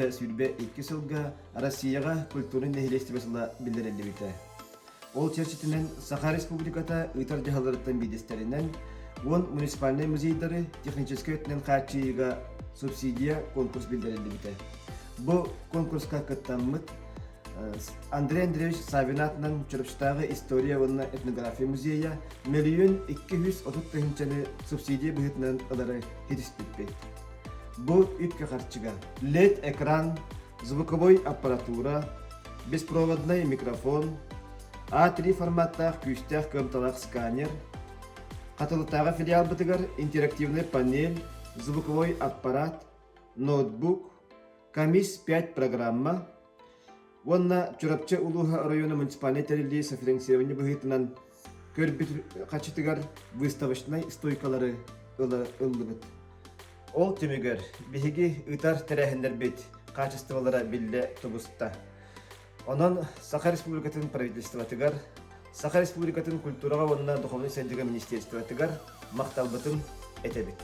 Итте сүрбе 2 сылга Россияга культурный нехилестибесила билдирелибите. Ол черчетинен Саха Республиката ытар жахаларыттан бидестеринен он муниципальный музейдары технический өтінен қачыйыға субсидия конкурс билдирелибите. Бу конкурска кыттаммыт Андрей Андреевич Савинатынан чурупчтагы история ванна этнография музея 1,230 тыгынчаны субсидия быхытынан ылары хедиспетпейт. Бу үпке харчыга LED экран, звуковой аппаратура, беспроводной микрофон, А3 форматтах күстях көмталақ сканер, катылыктагы филиал бытыгар интерактивный панель, звуковой аппарат, ноутбук, КАМИЗ-5 программа, Вонна Чурапча Улуха района муниципальный территории софинансирования быхытынан көрбит качытыгар выставочный стойкалары ыллыбыт. Ол түмігер биһиги ытар тәрәһендер бит качестволары билле тубуста. Онон Саха Республикатын правительствотыгар, Саха Республикатын культурага вонна духовный сәндігі министерствотыгар мақталбытын этебит.